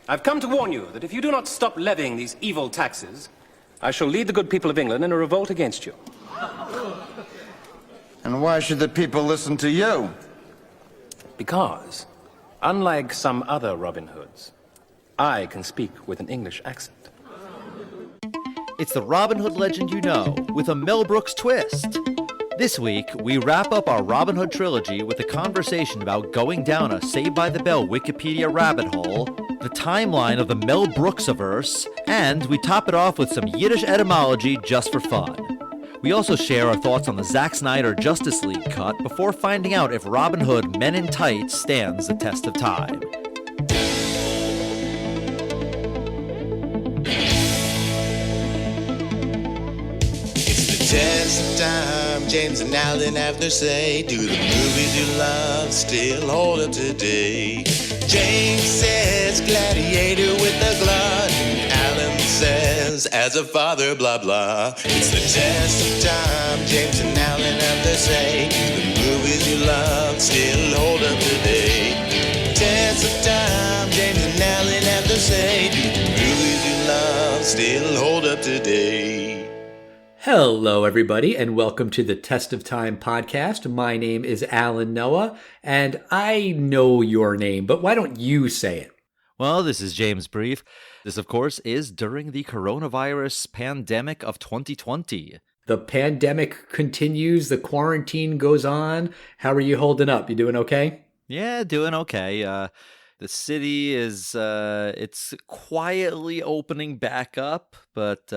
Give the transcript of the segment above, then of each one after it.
I've come to warn you that if you do not stop levying these evil taxes, I shall lead the good people of England in a revolt against you. And why should the people listen to you? Because, unlike some other Robin Hoods, I can speak with an English accent. It's the Robin Hood legend you know, with a Mel Brooks twist. This week, we wrap up our Robin Hood trilogy with a conversation about going down a Saved by the Bell Wikipedia rabbit hole, the timeline of the Mel Brooks-iverse, and we top it off with some Yiddish etymology just for fun. We also share our thoughts on the Zack Snyder Justice League cut before finding out if Robin Hood Men in Tights stands the test of time. Test of time, James and Alan have their say. Do the movies you love still hold up today? James says gladiator with a glut, and Alan says as a father blah blah. It's the test of time, James and Alan have their say. Do the movies you love still hold up today? Test of time, James and Alan have their say. Do the movies you love still hold up today? Hello, everybody, and welcome to the Test of Time podcast. My name is Alan Noah, and I know your name, but why don't you say it? Well, this is James Brief. This, of course, is during the coronavirus pandemic of 2020. The pandemic continues, the quarantine goes on. How are you holding up? You doing okay? Yeah, doing okay. The city is, it's quietly opening back up, but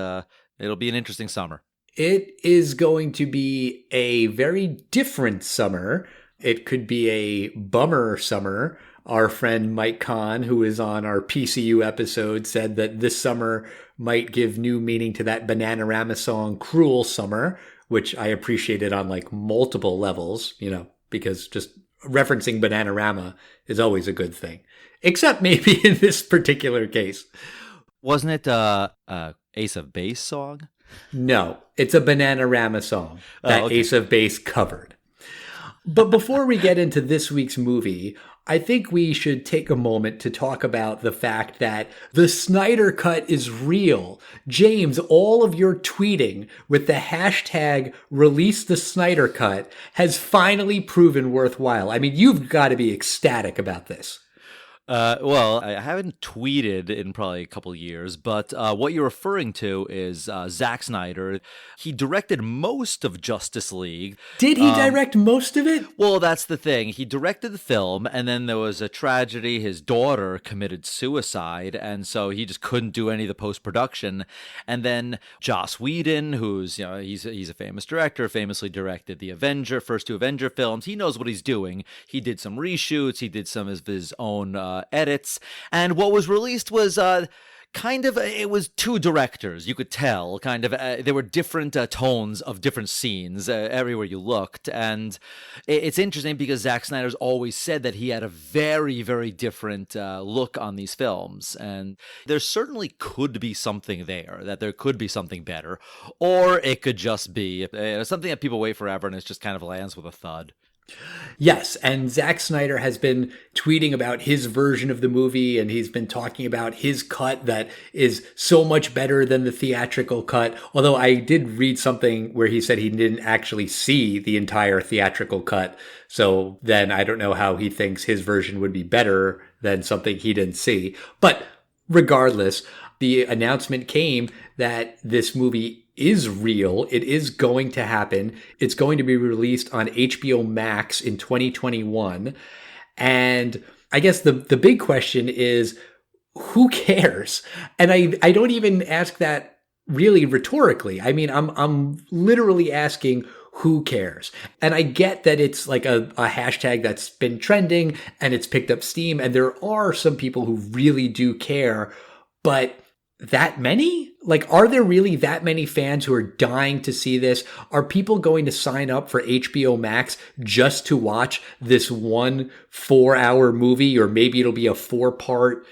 it'll be an interesting summer. It is going to be a very different summer. It could be a bummer summer. Our friend Mike Kahn, who is on our PCU episode, said that this summer might give new meaning to that Bananarama song, Cruel Summer, which I appreciated on like multiple levels, because just referencing Bananarama is always a good thing. Except maybe in this particular case. Wasn't it Ace of Base song? No, it's a Bananarama song that Ace of Base covered. But before we get into this week's movie, I think we should take a moment to talk about the fact that the Snyder Cut is real. James, all of your tweeting with the hashtag release the Snyder Cut has finally proven worthwhile. I mean, you've got to be ecstatic about this. Well, I haven't tweeted in probably a couple of years, but what you're referring to is Zack Snyder. He directed most of Justice League. Did he direct most of it? Well, that's the thing. He directed the film, and then there was a tragedy. His daughter committed suicide, and so he just couldn't do any of the post-production. And then Joss Whedon, who's, he's a famous director, famously directed the first two Avenger films. He knows what he's doing. He did some reshoots. He did some of his own edits, and what was released was it was two directors. You could tell there were different tones of different scenes everywhere you looked, and it's interesting because Zack Snyder's always said that he had a very, very different look on these films, and there certainly could be something there, that there could be something better, or it could just be something that people wait forever and it just kind of lands with a thud. Yes, and Zack Snyder has been tweeting about his version of the movie, and he's been talking about his cut that is so much better than the theatrical cut. Although I did read something where he said he didn't actually see the entire theatrical cut. So then I don't know how he thinks his version would be better than something he didn't see. But regardless, the announcement came that this movie is real. It is going to happen. It's going to be released on HBO Max in 2021. And I guess the big question is, who cares? And I don't even ask that really rhetorically. I mean, I'm literally asking, who cares? And I get that it's like a hashtag that's been trending and it's picked up steam. And there are some people who really do care, but that many? Like, are there really that many fans who are dying to see this? Are people going to sign up for HBO Max just to watch this 1 4-hour movie? Or maybe it'll be a 4-part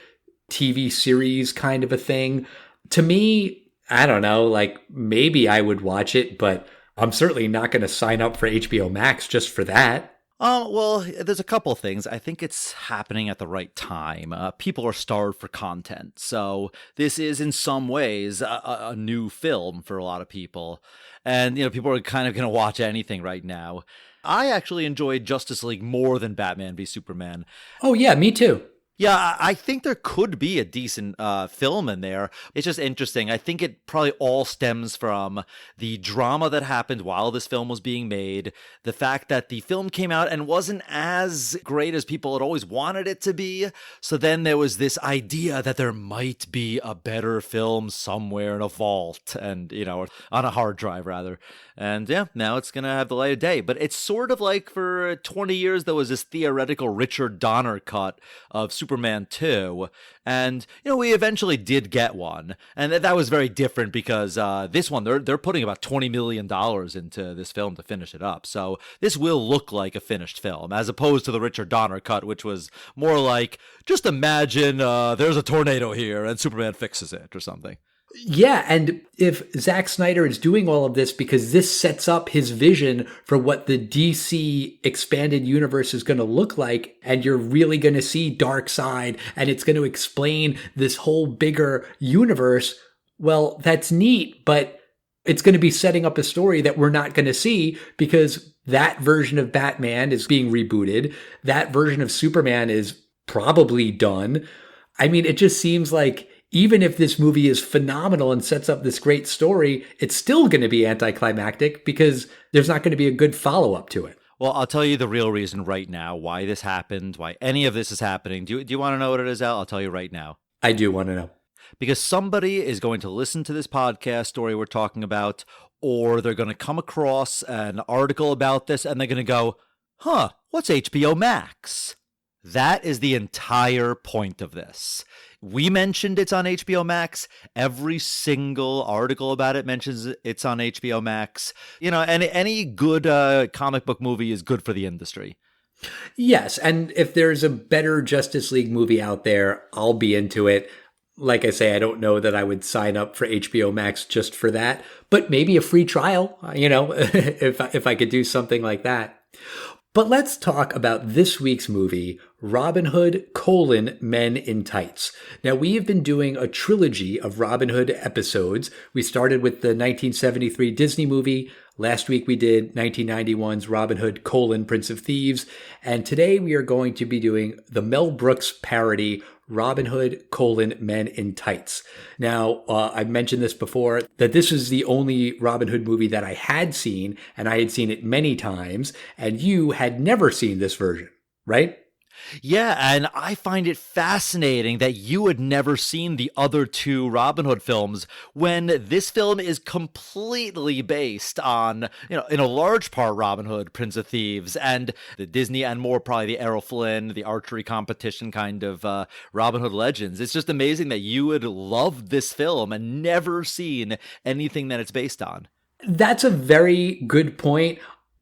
TV series kind of a thing. To me, I don't know, like maybe I would watch it, but I'm certainly not going to sign up for HBO Max just for that. Well, there's a couple things. I think it's happening at the right time. People are starved for content. So this is in some ways a new film for a lot of people. And, people are kind of going to watch anything right now. I actually enjoyed Justice League more than Batman v Superman. Oh, yeah, me too. Yeah, I think there could be a decent film in there. It's just interesting. I think it probably all stems from the drama that happened while this film was being made, the fact that the film came out and wasn't as great as people had always wanted it to be. So then there was this idea that there might be a better film somewhere in a vault and, or on a hard drive rather. And yeah, now it's going to have the light of day. But it's sort of like for 20 years, there was this theoretical Richard Donner cut of Superman 2. And, we eventually did get one. And that was very different because this one, they're putting about $20 million into this film to finish it up. So this will look like a finished film, as opposed to the Richard Donner cut, which was more like, just imagine there's a tornado here and Superman fixes it or something. Yeah, and if Zack Snyder is doing all of this because this sets up his vision for what the DC expanded universe is going to look like, and you're really going to see Darkseid, and it's going to explain this whole bigger universe, well, that's neat, but it's going to be setting up a story that we're not going to see because that version of Batman is being rebooted. That version of Superman is probably done. I mean, it just seems like even if this movie is phenomenal and sets up this great story, it's still going to be anticlimactic because there's not going to be a good follow-up to it. Well, I'll tell you the real reason right now why this happened, why any of this is happening. Do you want to know what it is, Al? I'll tell you right now. I do want to know. Because somebody is going to listen to this podcast story we're talking about, or they're going to come across an article about this and they're going to go, what's HBO Max? That is the entire point of this. We mentioned it's on HBO Max. Every single article about it mentions it's on HBO Max. Any good comic book movie is good for the industry. Yes, and if there's a better Justice League movie out there, I'll be into it. Like I say, I don't know that I would sign up for HBO Max just for that, but maybe a free trial, if I could do something like that. But let's talk about this week's movie, Robin Hood: Men in Tights. Now, we have been doing a trilogy of Robin Hood episodes. We started with the 1973 Disney movie. Last week we did 1991's Robin Hood: Prince of Thieves. And today we are going to be doing the Mel Brooks parody, Robin Hood: Men in Tights. Now, I've mentioned this before, that this is the only Robin Hood movie that I had seen, and I had seen it many times, and you had never seen this version, right? Yeah, and I find it fascinating that you had never seen the other two Robin Hood films when this film is completely based on, in a large part, Robin Hood, Prince of Thieves, and the Disney and more probably the Errol Flynn, the archery competition kind of Robin Hood legends. It's just amazing that you had loved this film and never seen anything that it's based on. That's a very good point.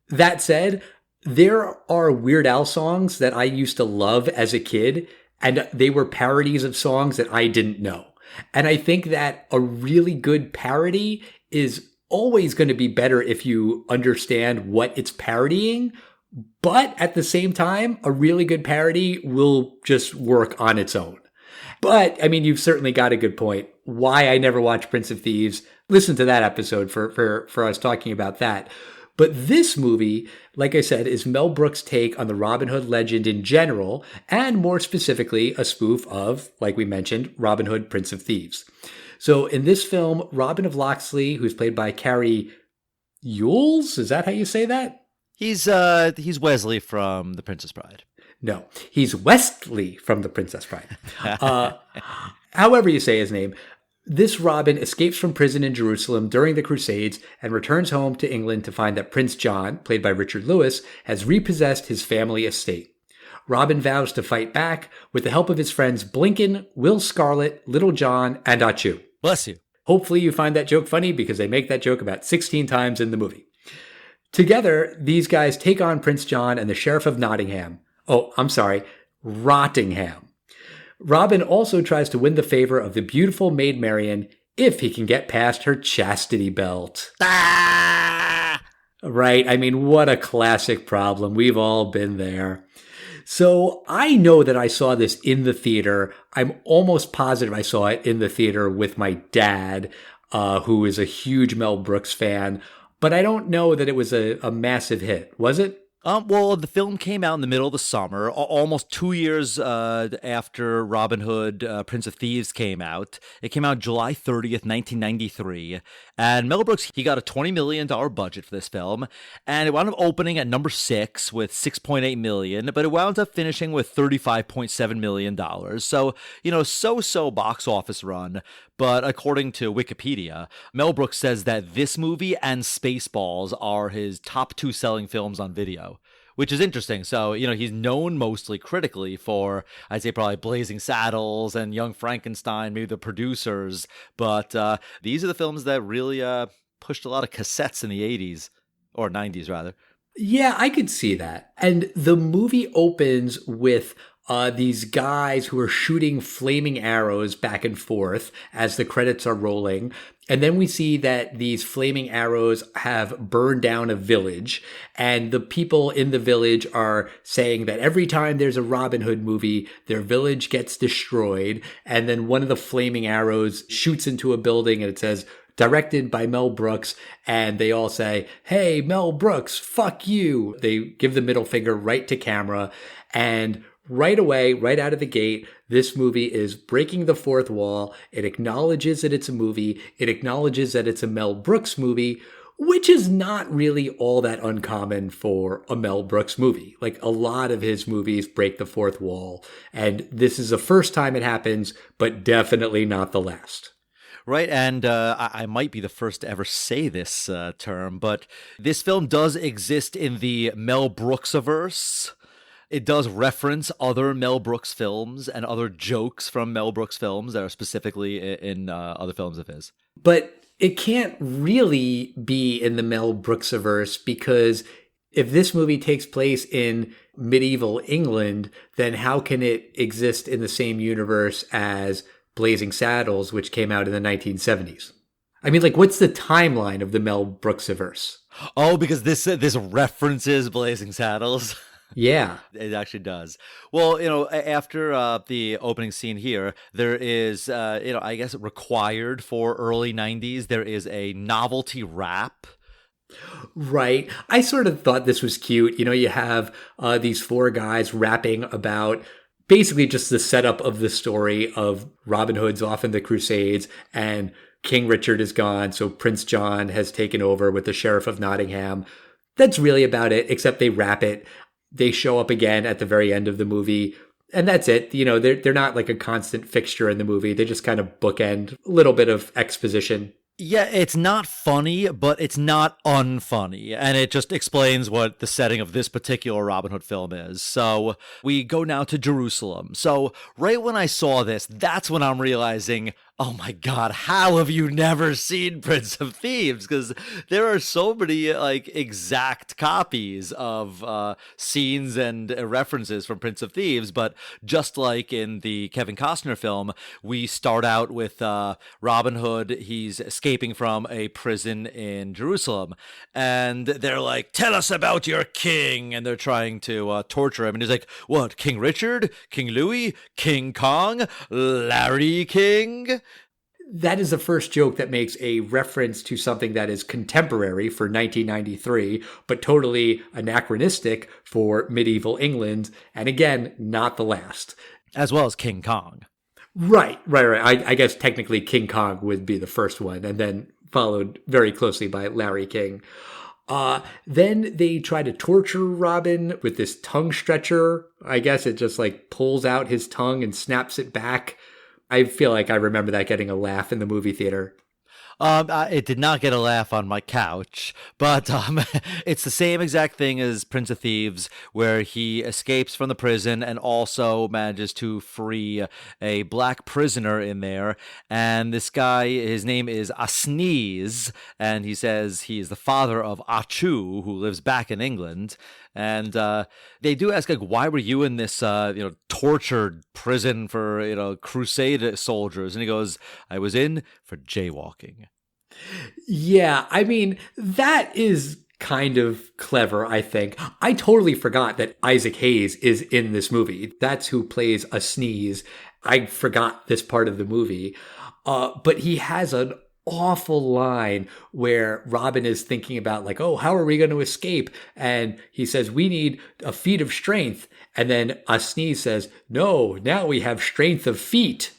That said, there are Weird Al songs that I used to love as a kid, and they were parodies of songs that I didn't know. And I think that a really good parody is always going to be better if you understand what it's parodying. But at the same time, a really good parody will just work on its own. But, I mean, you've certainly got a good point. Why I never watched Prince of Thieves, listen to that episode for us talking about that. But this movie, like I said, is Mel Brooks' take on the Robin Hood legend in general, and more specifically, a spoof of, like we mentioned, Robin Hood, Prince of Thieves. So in this film, Robin of Locksley, who's played by Carrie Yules, is that how you say that? He's Wesley from The Princess Bride. No, he's Westley from The Princess Bride. However you say his name. This Robin escapes from prison in Jerusalem during the Crusades and returns home to England to find that Prince John, played by Richard Lewis, has repossessed his family estate. Robin vows to fight back with the help of his friends Blinken, Will Scarlet, Little John, and Achu. Bless you. Hopefully you find that joke funny because they make that joke about 16 times in the movie. Together, these guys take on Prince John and the Sheriff of Nottingham. Rottingham. Robin also tries to win the favor of the beautiful Maid Marian if he can get past her chastity belt. Right? I mean, what a classic problem. We've all been there. So I know that I saw this in the theater. I'm almost positive I saw it in the theater with my dad, who is a huge Mel Brooks fan. But I don't know that it was a massive hit. Was it? Well, the film came out in the middle of the summer, almost 2 years after Robin Hood, Prince of Thieves came out. It came out July 30th, 1993. And Mel Brooks, he got a $20 million budget for this film. And it wound up opening at number 6 with $6.8 million, but it wound up finishing with $35.7 million. So, so-so box office run. But according to Wikipedia, Mel Brooks says that this movie and Spaceballs are his top 2 selling films on video, which is interesting. So, he's known mostly critically for, I'd say, probably Blazing Saddles and Young Frankenstein, maybe the producers. But these are the films that really pushed a lot of cassettes in the 80s, or 90s, rather. Yeah, I could see that. And the movie opens with these guys who are shooting flaming arrows back and forth as the credits are rolling. And then we see that these flaming arrows have burned down a village. And the people in the village are saying that every time there's a Robin Hood movie, their village gets destroyed. And then one of the flaming arrows shoots into a building and it says, directed by Mel Brooks, and they all say, "Hey, Mel Brooks, fuck you." They give the middle finger right to camera, and right away, right out of the gate, this movie is breaking the fourth wall. It acknowledges that it's a movie. It acknowledges that it's a Mel Brooks movie, which is not really all that uncommon for a Mel Brooks movie. Like, a lot of his movies break the fourth wall, and this is the first time it happens, but definitely not the last. Right, and I might be the first to ever say this term, but this film does exist in the Mel Brooks-iverse. It does reference other Mel Brooks films and other jokes from Mel Brooks films that are specifically in other films of his. But it can't really be in the Mel Brooks-iverse, because if this movie takes place in medieval England, then how can it exist in the same universe as Blazing Saddles, which came out in the 1970s? I mean, like, what's the timeline of the Mel Brooks-iverse? Oh, because this references Blazing Saddles. Yeah. It actually does. Well, after the opening scene here, there is, I guess required for early 90s, there is a novelty rap. Right. I sort of thought this was cute. You have these 4 guys rapping about basically just the setup of the story of Robin Hood's off in the Crusades and King Richard is gone, so Prince John has taken over with the Sheriff of Nottingham. That's really about it, except they rap it. They show up again at the very end of the movie, and that's it. They're not like a constant fixture in the movie. They just kind of bookend a little bit of exposition. Yeah, it's not funny, but it's not unfunny, and it just explains what the setting of this particular Robin Hood film is. So we go now to Jerusalem. So right when I saw this, that's when I'm realizing, oh my God, how have you never seen Prince of Thieves? Because there are so many exact copies of scenes and references from Prince of Thieves. But just like in the Kevin Costner film, we start out with Robin Hood. He's escaping from a prison in Jerusalem. And they're like, "Tell us about your king." And they're trying to torture him. And he's like, "What, King Richard? King Louis? King Kong? Larry King?" That is the first joke that makes a reference to something that is contemporary for 1993, but totally anachronistic for medieval England. And again, not the last. As well as King Kong. Right. I guess technically King Kong would be the first one, and then followed very closely by Larry King. Then they try to torture Robin with this tongue stretcher. I guess it just pulls out his tongue and snaps it back. I feel like I remember that getting a laugh in the movie theater. It did not get a laugh on my couch, but it's the same exact thing as Prince of Thieves, where he escapes from the prison and also manages to free a black prisoner in there. And this guy, his name is Asneez, and he says he is the father of Achu, who lives back in England. And they do ask, why were you in this, tortured prison for, crusade soldiers? And he goes, "I was in for jaywalking." Yeah, I mean, that is kind of clever, I think. I totally forgot that Isaac Hayes is in this movie. That's who plays a sneeze. I forgot this part of the movie. But he has an awful line where Robin is thinking about like, oh, how are we going to escape? And he says, we need a feat of strength. And then a sneeze says, no, now we have strength of feet.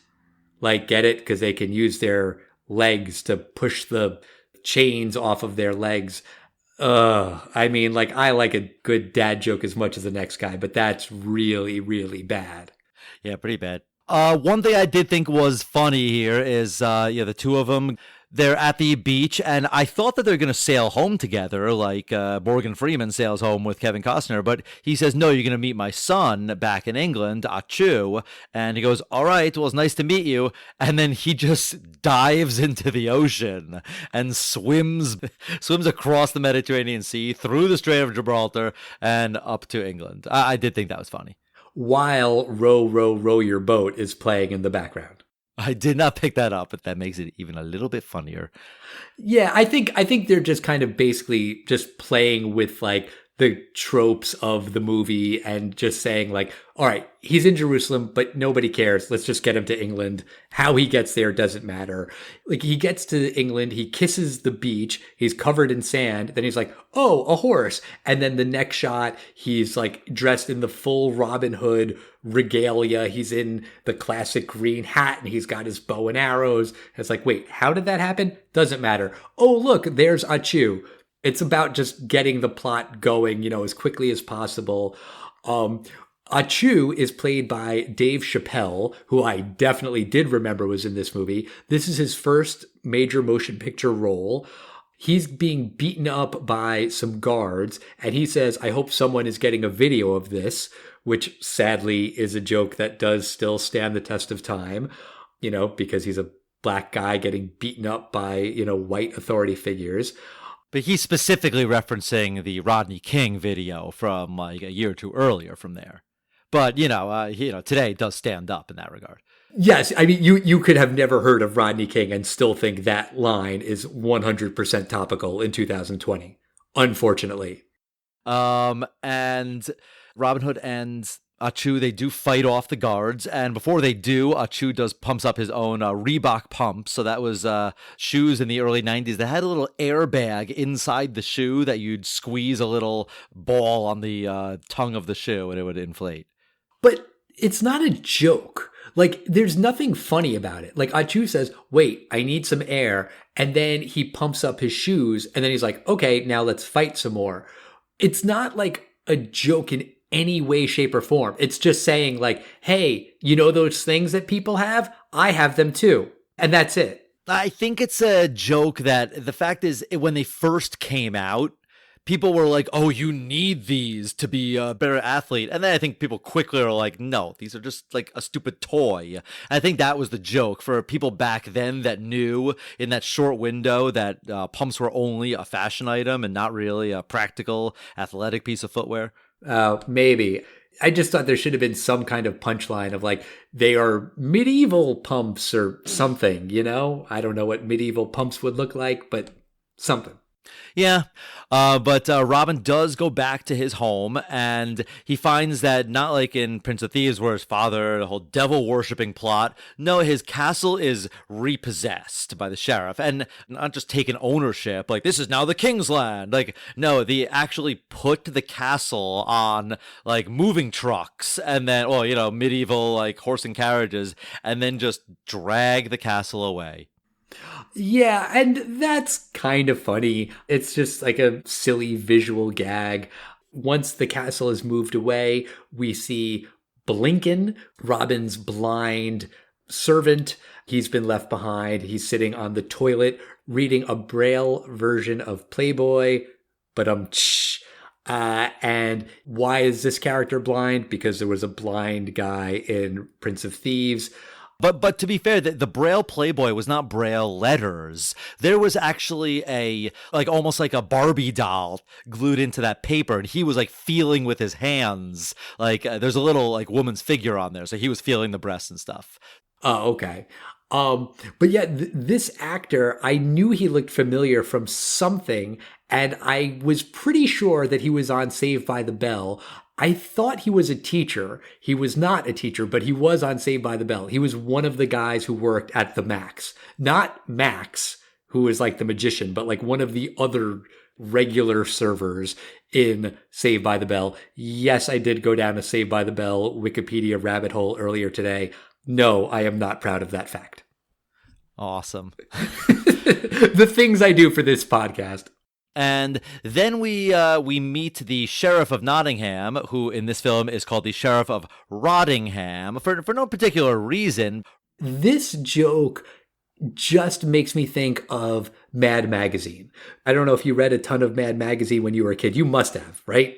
Like, get it? Because they can use their legs to push the chains off of their legs. I mean, like, I like a good dad joke as much as the next guy, but that's really, really bad. Yeah, pretty bad. One thing I did think was funny here is, the two of them, they're at the beach, and I thought that they're going to sail home together, like Morgan Freeman sails home with Kevin Costner, but he says, no, you're going to meet my son back in England, Achu, and he goes, all right, well, it's nice to meet you, and then he just dives into the ocean and swims across the Mediterranean Sea, through the Strait of Gibraltar, and up to England. I did think that was funny. While Row, Row, Row Your Boat is playing in the background. I did not pick that up, but that makes it even a little bit funnier. Yeah, I think they're just kind of basically just playing with like the tropes of the movie and just saying like, all right, he's in Jerusalem, but nobody cares. Let's just get him to England. How he gets there doesn't matter. Like he gets to England, he kisses the beach, he's covered in sand. Then he's like, oh, a horse. And then the next shot, he's like dressed in the full Robin Hood regalia. He's in the classic green hat and he's got his bow and arrows. And it's like, wait, how did that happen? Doesn't matter. Oh, look, there's Achu. It's about just getting the plot going, as quickly as possible. Achu is played by Dave Chappelle, who I definitely did remember was in this movie. This is his first major motion picture role. He's being beaten up by some guards, and he says, I hope someone is getting a video of this, which sadly is a joke that does still stand the test of time, because he's a black guy getting beaten up by, white authority figures. But he's specifically referencing the Rodney King video from like a year or two earlier from there. But, today it does stand up in that regard. Yes. I mean, you could have never heard of Rodney King and still think that line is 100% topical in 2020, unfortunately. And Robin Hood and Achu, they do fight off the guards, and before they do, Achu pumps up his own Reebok pump. So that was shoes in the early 90s that had a little airbag inside the shoe that you'd squeeze a little ball on the tongue of the shoe and it would inflate. But it's not a joke. Like, there's nothing funny about it. Like, Achu says, wait, I need some air. And then he pumps up his shoes, and then he's like, okay, now let's fight some more. It's not like a joke in any way, shape, or form. It's just saying like, hey, those things that people have? I have them too. And that's it. I think it's a joke that the fact is when they first came out, people were like, oh, you need these to be a better athlete. And then I think people quickly are like, no, these are just like a stupid toy. I think that was the joke for people back then that knew in that short window that pumps were only a fashion item and not really a practical athletic piece of footwear. Maybe. I just thought there should have been some kind of punchline of like, they are medieval pumps or something, I don't know what medieval pumps would look like, but something. Yeah, but Robin does go back to his home, and he finds that not like in Prince of Thieves where his father, the whole devil-worshipping plot, no, his castle is repossessed by the sheriff, and not just taken ownership, like this is now the king's land. Like, no, they actually put the castle on like moving trucks, and then, medieval like horse and carriages, and then just drag the castle away. Yeah, and that's kind of funny. It's just like a silly visual gag. Once the castle is moved away, we see Blinken, Robin's blind servant. He's been left behind. He's sitting on the toilet reading a Braille version of Playboy. And why is this character blind? Because there was a blind guy in Prince of Thieves. But to be fair, the Braille Playboy was not Braille letters. There was actually almost like a Barbie doll glued into that paper, and he was like feeling with his hands. Like there's a little like woman's figure on there, so he was feeling the breasts and stuff. Oh, okay. But yeah, this actor, I knew he looked familiar from something, And I was pretty sure that he was on Saved by the Bell. I thought he was a teacher. He was not a teacher, but he was on Saved by the Bell. He was one of the guys who worked at the Max. Not Max, who was like the magician, but like one of the other regular servers in Saved by the Bell. Yes, I did go down a Saved by the Bell Wikipedia rabbit hole earlier today. No, I am not proud of that fact. Awesome. The things I do for this podcast. And then we meet the Sheriff of Nottingham, who in this film is called the Sheriff of Rottingham for no particular reason. This joke just makes me think of Mad Magazine. I don't know if you read a ton of Mad Magazine when you were a kid. You must have, right?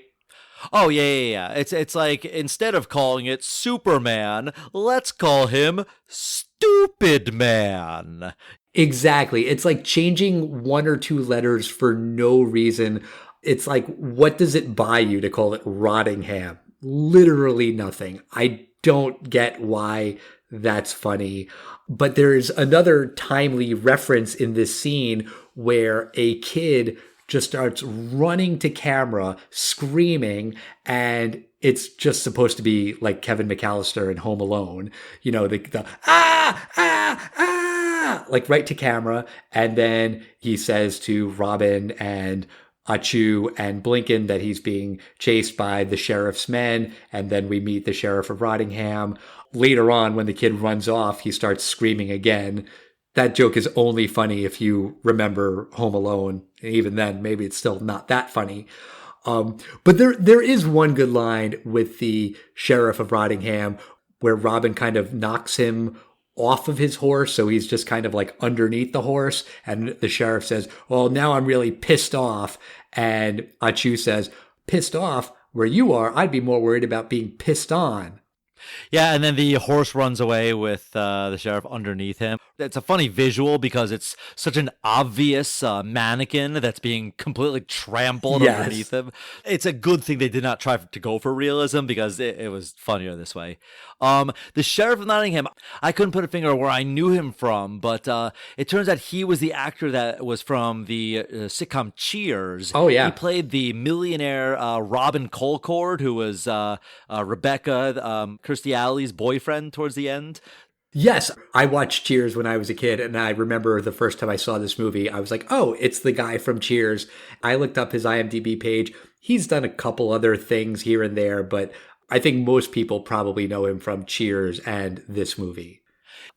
Oh, yeah. It's like, instead of calling it Superman, let's call him Stupid Man. Exactly. It's like changing one or two letters for no reason. It's like, what does it buy you to call it Rottingham? Literally nothing. I don't get why that's funny. But there's another timely reference in this scene where a kid just starts running to camera, screaming, and it's just supposed to be like Kevin McAllister in Home Alone. You know, the like right to camera. And then he says to Robin and Achu and Blinken that he's being chased by the sheriff's men. And then we meet the Sheriff of Rottingham. Later on, when the kid runs off, he starts screaming again. That joke is only funny if you remember Home Alone. And even then, maybe it's still not that funny. But there is one good line with the Sheriff of Rottingham where Robin kind of knocks him off of his horse. So he's just kind of like underneath the horse. And the sheriff says, well, now I'm really pissed off. And Achu says, pissed off? Where you are, I'd be more worried about being pissed on. Yeah, and then the horse runs away with the sheriff underneath him. It's a funny visual because it's such an obvious mannequin that's being completely trampled underneath him. It's a good thing they did not try to go for realism because it was funnier this way. The Sheriff of Nottingham, I couldn't put a finger on where I knew him from, but it turns out he was the actor that was from the sitcom Cheers. Oh, yeah. He played the millionaire Robin Colcord, who was Rebecca, Kirstie Alley's boyfriend towards the end. Yes, I watched Cheers when I was a kid, and I remember the first time I saw this movie, I was like, oh, it's the guy from Cheers. I looked up his IMDb page. He's done a couple other things here and there, but I think most people probably know him from Cheers and this movie.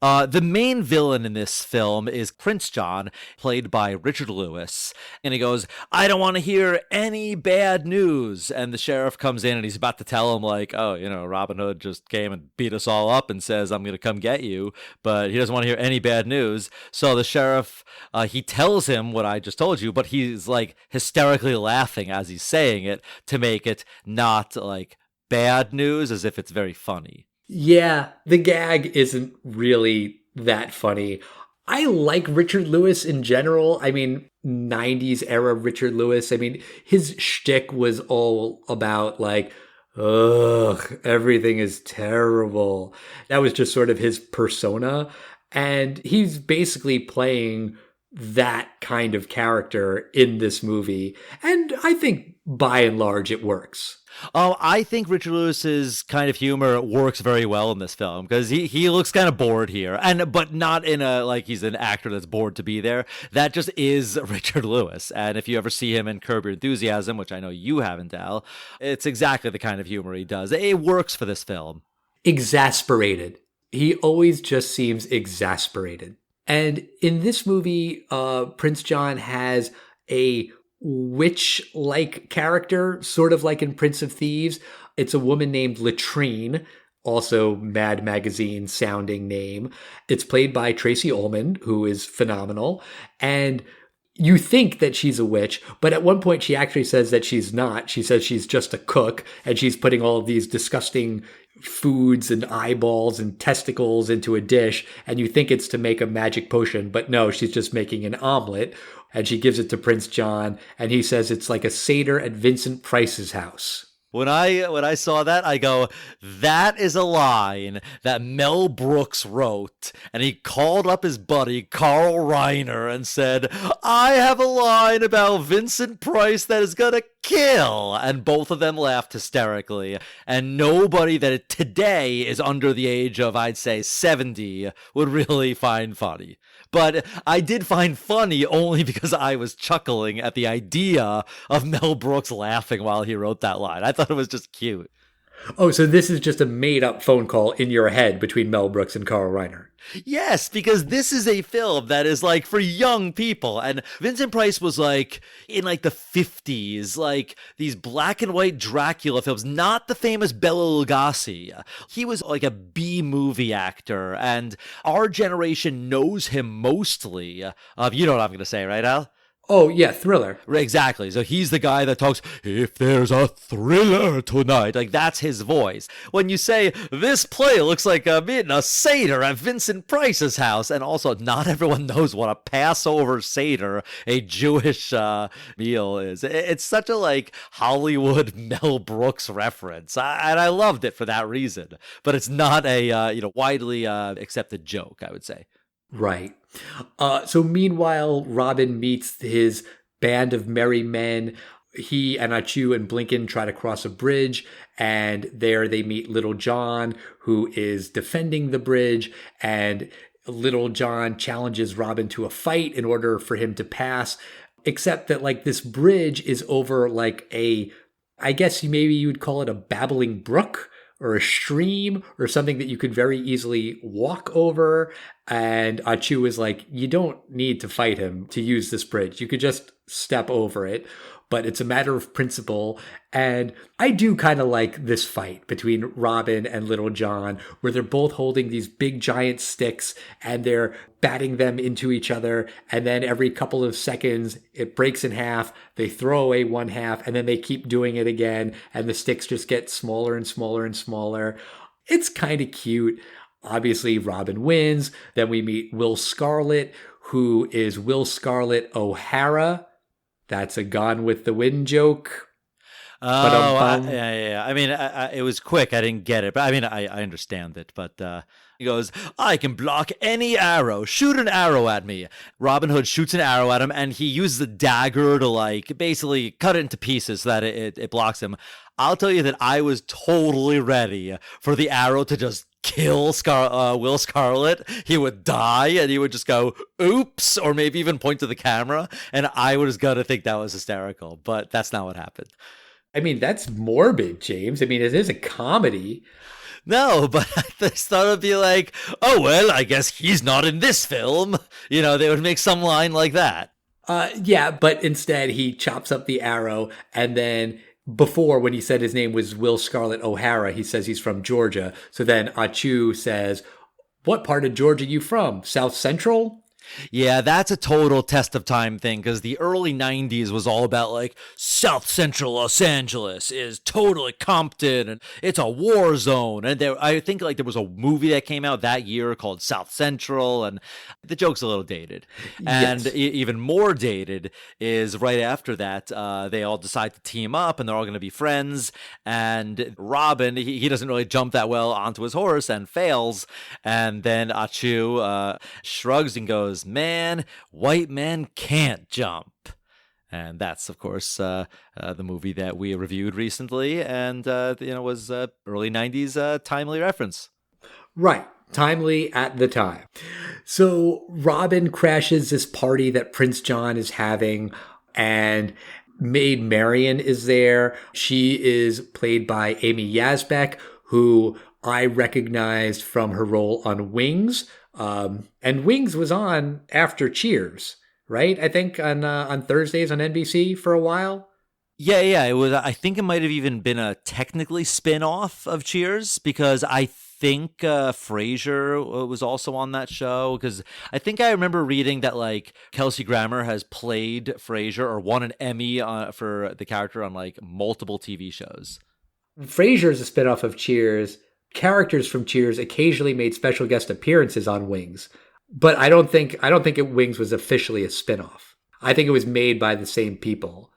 The main villain in this film is Prince John, played by Richard Lewis. And he goes, I don't want to hear any bad news. And the sheriff comes in and he's about to tell him, like, oh, you know, Robin Hood just came and beat us all up and says, I'm going to come get you. But he doesn't want to hear any bad news. So the sheriff, he tells him what I just told you, but he's like hysterically laughing as he's saying it to make it not like bad news, as if it's very funny. Yeah, the gag isn't really that funny. I like Richard Lewis in general. I mean, 90s era Richard Lewis. I mean, his shtick was all about like, ugh, everything is terrible. That was just sort of his persona. And he's basically playing that kind of character in this movie. And I think by and large it works. Oh, I think Richard Lewis's kind of humor works very well in this film because he looks kind of bored here, but not in a like he's an actor that's bored to be there. That just is Richard Lewis. And if you ever see him in Curb Your Enthusiasm, which I know you haven't, Al, it's exactly the kind of humor he does. It works for this film. Exasperated. He always just seems exasperated. And in this movie, Prince John has a witch-like character, sort of like in Prince of Thieves. It's a woman named Latrine, also Mad Magazine sounding name. It's played by Tracy Ullman, who is phenomenal. And you think that she's a witch, but at one point she actually says that she's not. She says she's just a cook, and she's putting all of these disgusting foods and eyeballs and testicles into a dish, and you think it's to make a magic potion, but no, she's just making an omelet. And she gives it to Prince John, and he says it's like a Seder at Vincent Price's house. When I saw that, I go, that is a line that Mel Brooks wrote, and he called up his buddy Carl Reiner and said, I have a line about Vincent Price that is gonna kill, and both of them laughed hysterically, and nobody that today is under the age of, I'd say, 70 would really find funny. But I did find funny only because I was chuckling at the idea of Mel Brooks laughing while he wrote that line. I thought it was just cute. Oh, so this is just a made-up phone call in your head between Mel Brooks and Carl Reiner. Yes, because this is a film that is like for young people. And Vincent Price was like in like the 50s, like these black and white Dracula films, not the famous Bela Lugosi. He was like a B-movie actor, and our generation knows him mostly. You know what I'm going to say, right, Al? Oh, yeah, Thriller. Exactly. So he's the guy that talks, if there's a thriller tonight. Like, that's his voice. When you say, this play looks like I'm eating a Seder at Vincent Price's house. And also, not everyone knows what a Passover Seder, a Jewish meal is. It's such a, like, Hollywood Mel Brooks reference. And I loved it for that reason. But it's not a, widely accepted joke, I would say. Right. So meanwhile, Robin meets his band of merry men. He and Achu and Blinken try to cross a bridge, and there they meet Little John, who is defending the bridge, and Little John challenges Robin to a fight in order for him to pass, except that like this bridge is over like I guess maybe you would call it a babbling brook, or a stream, or something that you could very easily walk over. And Achu is like, you don't need to fight him to use this bridge. You could just step over it. But it's a matter of principle. And I do kind of like this fight between Robin and Little John, where they're both holding these big giant sticks and they're batting them into each other. And then every couple of seconds, it breaks in half. They throw away one half and then they keep doing it again. And the sticks just get smaller and smaller and smaller. It's kind of cute. Obviously, Robin wins. Then we meet Will Scarlet, who is Will Scarlet O'Hara. That's a Gone with the Wind joke. Yeah. I mean, it was quick. I didn't get it. But I mean, I understand it. But he goes, I can block any arrow. Shoot an arrow at me. Robin Hood shoots an arrow at him, and he uses a dagger to, like, basically cut it into pieces so that it blocks him. I'll tell you that I was totally ready for the arrow to just kill Will Scarlet. He would die, and he would just go, oops, or maybe even point to the camera, and I was gonna think that was hysterical, but that's not what happened. I mean, that's morbid, James. I mean, it is a comedy. No, but I just thought it'd be like, oh, well, I guess he's not in this film. You know, they would make some line like that. Yeah, but instead he chops up the arrow, and then before, when he said his name was Will Scarlet O'Hara, he says he's from Georgia. So then Achu says, what part of Georgia you from? South Central? Yeah, that's a total test of time thing, because the early 90s was all about, like, South Central Los Angeles is totally Compton, and it's a war zone. And I think, like, there was a movie that came out that year called South Central, and the joke's a little dated. And Yes. Even more dated is right after that, they all decide to team up, and they're all going to be friends. And Robin, he doesn't really jump that well onto his horse and fails. And then Achu shrugs and goes, man, white men can't jump. And that's, of course, the movie that we reviewed recently, and was early 90s timely reference. Right. Timely at the time. So Robin crashes this party that Prince John is having, and Maid Marian is there. She is played by Amy Yazbek, who I recognized from her role on Wings. And Wings was on after Cheers, right? I think on Thursdays on NBC for a while. Yeah. It was. I think it might have even been a technically spin-off of Cheers, because I think Frasier was also on that show. Because I think I remember reading that, like, Kelsey Grammer has played Frasier or won an Emmy for the character on, like, multiple TV shows. Frasier is a spinoff of Cheers. Characters from Cheers occasionally made special guest appearances on Wings, but I don't think Wings was officially a spinoff. I think it was made by the same people.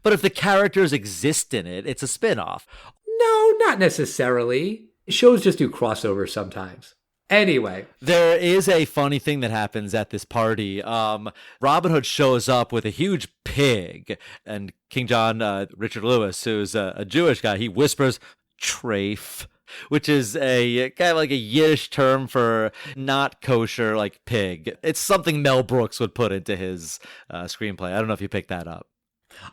But if the characters exist in it, it's a spin-off. No, not necessarily. Shows just do crossovers sometimes. Anyway. There is a funny thing that happens at this party. Robin Hood shows up with a huge pig, and King John, Richard Lewis, who's a Jewish guy, he whispers, "Trafe," which is a kind of like a Yiddish term for not kosher, like pig. It's something Mel Brooks would put into his screenplay. I don't know if you picked that up.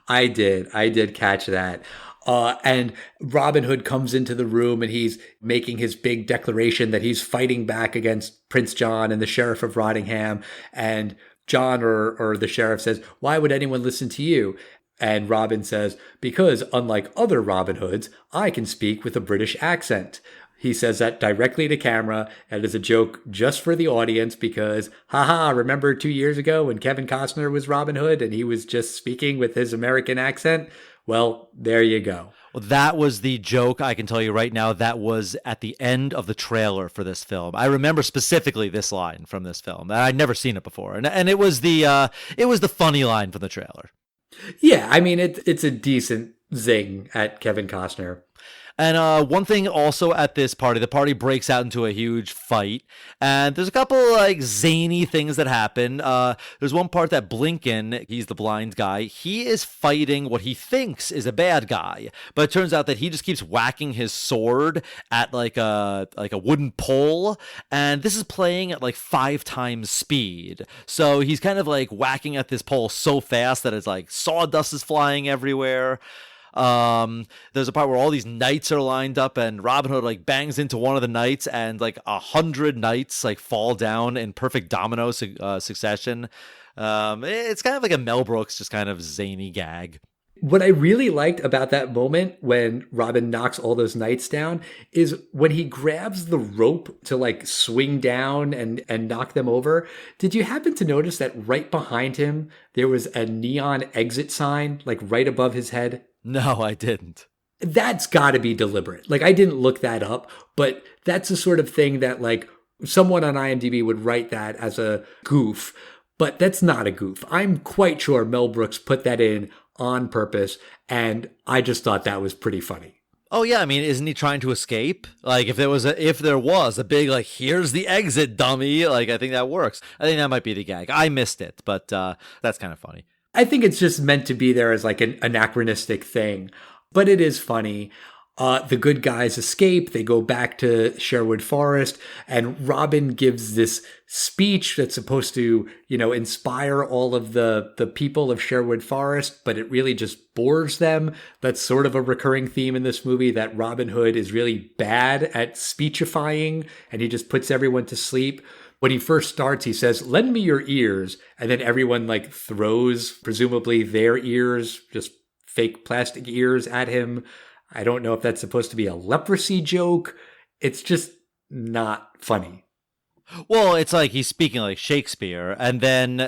I did catch that. And Robin Hood comes into the room and he's making his big declaration that he's fighting back against Prince John and the Sheriff of Rottingham. And John or the sheriff says, "Why would anyone listen to you?" And Robin says, "Because unlike other Robin Hoods, I can speak with a British accent." He says that directly to camera, and it's a joke just for the audience because, haha, remember 2 years ago when Kevin Costner was Robin Hood and he was just speaking with his American accent? Well, there you go. Well, that was the joke. I can tell you right now, that was at the end of the trailer for this film. I remember specifically this line from this film. I'd never seen it before, and it was the funny line from the trailer. Yeah, I mean, it's a decent zing at Kevin Costner. And one thing also at this party, the party breaks out into a huge fight, and there's a couple like zany things that happen. There's one part that Blinken, he's the blind guy, he is fighting what he thinks is a bad guy, but it turns out that he just keeps whacking his sword at like a wooden pole, and this is playing at like 5 times speed. So he's kind of like whacking at this pole so fast that it's like sawdust is flying everywhere. There's a part where all these knights are lined up and Robin Hood like bangs into one of the knights and like 100 knights like fall down in perfect domino succession. It's kind of like a Mel Brooks just kind of zany gag. What I really liked about that moment when Robin knocks all those knights down is when he grabs the rope to like swing down and knock them over. Did you happen to notice that right behind him, there was a neon exit sign like right above his head? No, I didn't. That's got to be deliberate. Like, I didn't look that up, but that's the sort of thing that like someone on IMDb would write that as a goof, but that's not a goof. I'm quite sure Mel Brooks put that in on purpose, and I just thought that was pretty funny. Oh yeah, I mean, isn't he trying to escape? Like, if there was a big like, here's the exit, dummy. Like, I think that works. I think that might be the gag. I missed it, but that's kind of funny. I think it's just meant to be there as like an anachronistic thing, but it is funny. The good guys escape. They go back to Sherwood Forest, and Robin gives this speech that's supposed to, inspire all of the people of Sherwood Forest, but it really just bores them. That's sort of a recurring theme in this movie, that Robin Hood is really bad at speechifying, and he just puts everyone to sleep. When he first starts, he says, "Lend me your ears." And then everyone like throws presumably their ears, just fake plastic ears at him. I don't know if that's supposed to be a leprosy joke. It's just not funny. Well, it's like he's speaking like Shakespeare, and then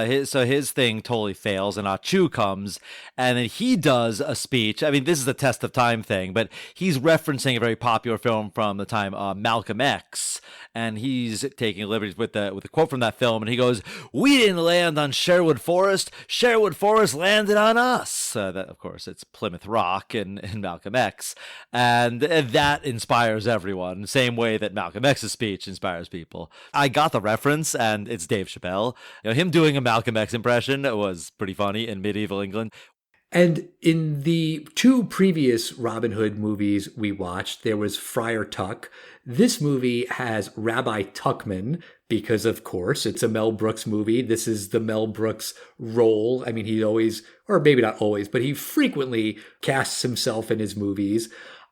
his thing totally fails, and Achu comes, and then he does a speech. I mean, this is a test of time thing, but he's referencing a very popular film from the time, Malcolm X, and he's taking liberties with the quote from that film, and he goes, "We didn't land on Sherwood Forest. Sherwood Forest landed on us." That, of course, it's Plymouth Rock in Malcolm X, and that inspires everyone, same way that Malcolm X's speech inspires people. I got the reference, and it's Dave Chappelle. Him doing a Malcolm X impression was pretty funny in medieval England. And in the 2 previous Robin Hood movies we watched, there was Friar Tuck. This movie has Rabbi Tuckman because, of course, it's a Mel Brooks movie. This is the Mel Brooks role. I mean, he always, or maybe not always, but he frequently casts himself in his movies.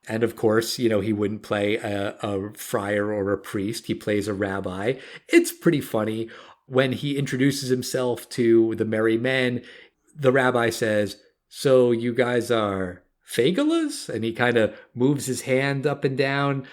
And of course, he wouldn't play a friar or a priest. He plays a rabbi. It's pretty funny. When he introduces himself to the merry men, the rabbi says, "So you guys are fagulas?" And he kind of moves his hand up and down.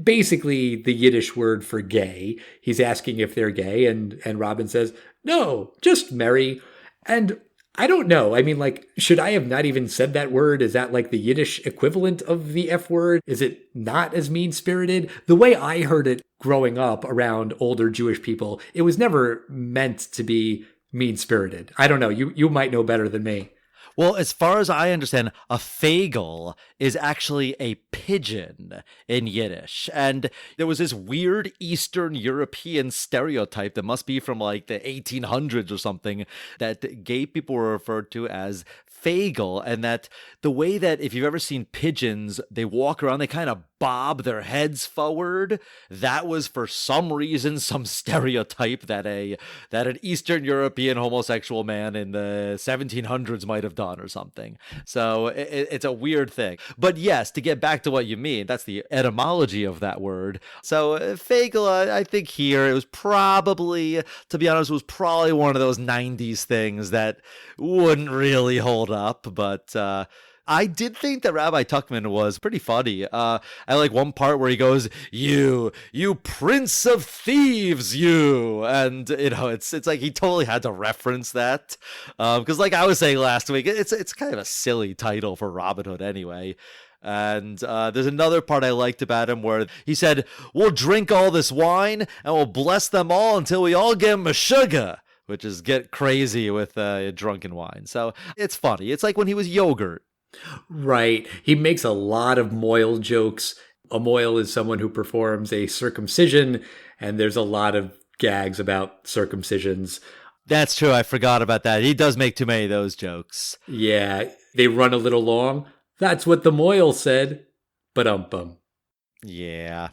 Basically, the Yiddish word for gay. He's asking if they're gay, and Robin says, "No, just merry." And I don't know. I mean, like, should I have not even said that word? Is that like the Yiddish equivalent of the F word? Is it not as mean-spirited? The way I heard it growing up around older Jewish people, it was never meant to be mean-spirited. I don't know. You might know better than me. Well, as far as I understand, a fagel is actually a pigeon in Yiddish. And there was this weird Eastern European stereotype that must be from like the 1800s or something that gay people were referred to as fagel. And that the way that if you've ever seen pigeons, they walk around, they kind of bob their heads forward. That was for some reason some stereotype that an Eastern European homosexual man in the 1700s might have done or something. So it's a weird thing. But yes, to get back to what you mean, that's the etymology of that word. So fagel, I think here it was probably, to be honest, it was probably one of those 90s things that wouldn't really hold up, but I did think that Rabbi Tuckman was pretty funny. I like one part where he goes, you prince of thieves, you. And, it's like he totally had to reference that. Because like I was saying last week, it's kind of a silly title for Robin Hood anyway. And there's another part I liked about him where he said, we'll drink all this wine and we'll bless them all until we all give them a sugar, which is get crazy with drunken wine. So it's funny. It's like when he was yogurt. Right. He makes a lot of moil jokes. A moil is someone who performs a circumcision, and there's a lot of gags about circumcisions. That's true. I forgot about that. He does make too many of those jokes. Yeah, they run a little long. That's what the moil said. Ba-dum-bum. Yeah.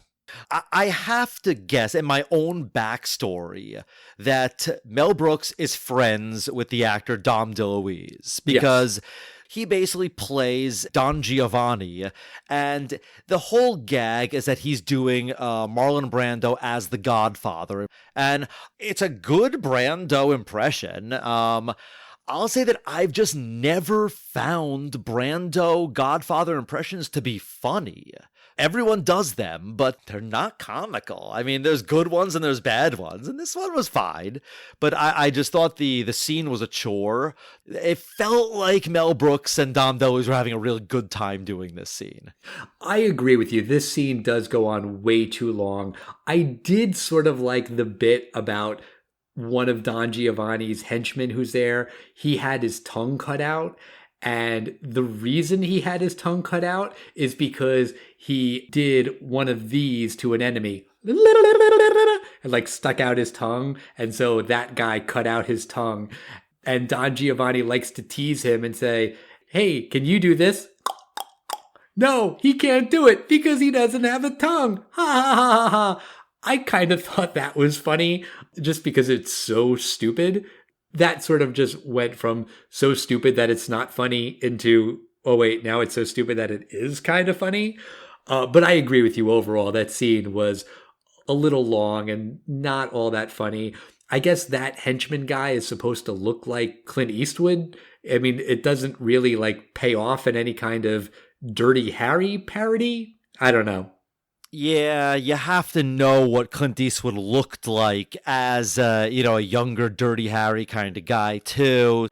I have to guess in my own backstory that Mel Brooks is friends with the actor Dom DeLuise because he basically plays Don Giovanni, and the whole gag is that he's doing Marlon Brando as the Godfather, and it's a good Brando impression. I'll say that I've just never found Brando Godfather impressions to be funny. Everyone does them, but they're not comical. I mean, there's good ones and there's bad ones, and this one was fine. But I just thought the scene was a chore. It felt like Mel Brooks and Dom DeLuise were having a real good time doing this scene. I agree with you. This scene does go on way too long. I did sort of like the bit about one of Don Giovanni's henchmen who's there. He had his tongue cut out. And the reason he had his tongue cut out is because he did one of these to an enemy and like stuck out his tongue. And so that guy cut out his tongue. And Don Giovanni likes to tease him and say, hey, can you do this? No, he can't do it because he doesn't have a tongue. Ha ha ha ha ha. I kind of thought that was funny just because it's so stupid. That sort of just went from so stupid that it's not funny into, oh wait, now it's so stupid that it is kind of funny. But I agree with you overall. That scene was a little long and not all that funny. I guess that henchman guy is supposed to look like Clint Eastwood. I mean, it doesn't really like pay off in any kind of Dirty Harry parody. I don't know. Yeah, you have to know what Clint Eastwood looked like as, a younger Dirty Harry kind of guy, too.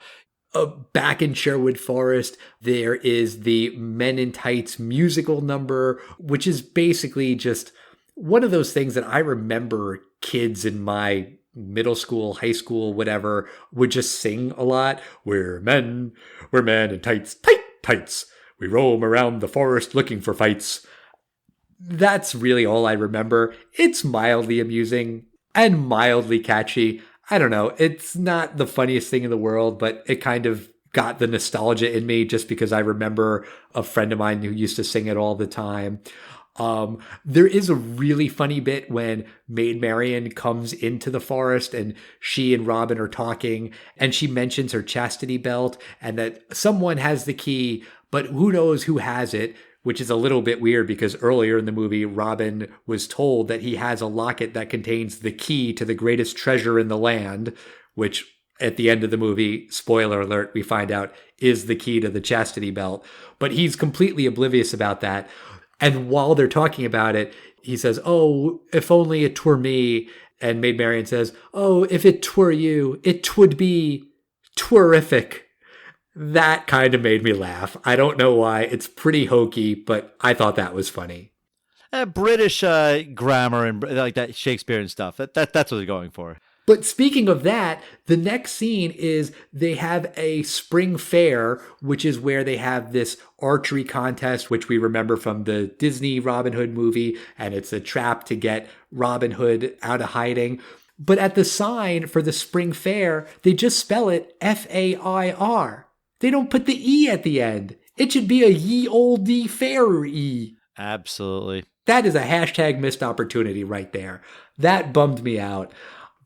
Back in Sherwood Forest, there is the Men in Tights musical number, which is basically just one of those things that I remember kids in my middle school, high school, whatever, would just sing a lot. We're men in tights, tights. We roam around the forest looking for fights. That's really all I remember. It's mildly amusing and mildly catchy. I don't know. It's not the funniest thing in the world, but it kind of got the nostalgia in me just because I remember a friend of mine who used to sing it all the time. There is a really funny bit when Maid Marian comes into the forest and she and Robin are talking and she mentions her chastity belt and that someone has the key, but who knows who has it. Which is a little bit weird because earlier in the movie, Robin was told that he has a locket that contains the key to the greatest treasure in the land, which at the end of the movie, spoiler alert, we find out is the key to the chastity belt. But he's completely oblivious about that. And while they're talking about it, he says, oh, if only it were me. And Maid Marian says, oh, if it twere you, it twould be twerific. That kind of made me laugh. I don't know why. It's pretty hokey, but I thought that was funny. British grammar and like that Shakespearean stuff. That's what they're going for. But speaking of that, the next scene is they have a spring fair, which is where they have this archery contest, which we remember from the Disney Robin Hood movie, and it's a trap to get Robin Hood out of hiding. But at the sign for the spring fair, they just spell it Fair. They don't put the E at the end. It should be a ye olde fair E. Absolutely. That is a hashtag missed opportunity right there. That bummed me out.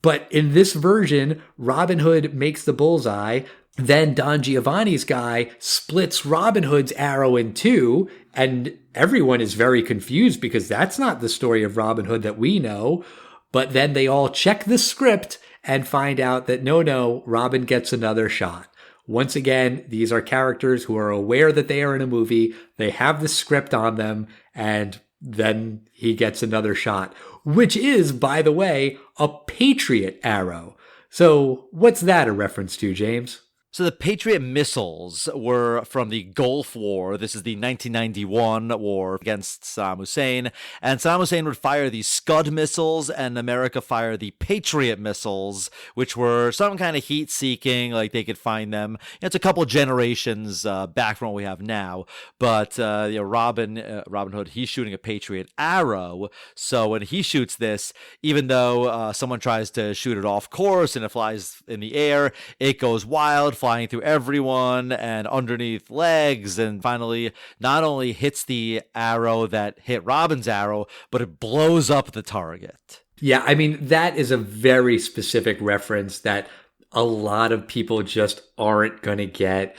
But in this version, Robin Hood makes the bullseye. Then Don Giovanni's guy splits Robin Hood's arrow in two. And everyone is very confused because that's not the story of Robin Hood that we know. But then they all check the script and find out that no, Robin gets another shot. Once again, these are characters who are aware that they are in a movie. They have the script on them, and then he gets another shot, which is, by the way, a Patriot arrow. So what's that a reference to, James? So the Patriot missiles were from the Gulf War. This is the 1991 war against Saddam Hussein. And Saddam Hussein would fire these Scud missiles, and America fired the Patriot missiles, which were some kind of heat-seeking, like they could find them. It's a couple generations back from what we have now. But Robin Hood, he's shooting a Patriot arrow. So when he shoots this, even though someone tries to shoot it off course and it flies in the air, it goes wild, flying through everyone and underneath legs, and finally not only hits the arrow that hit Robin's arrow, but it blows up the target. Yeah, I mean, that is a very specific reference that a lot of people just aren't going to get.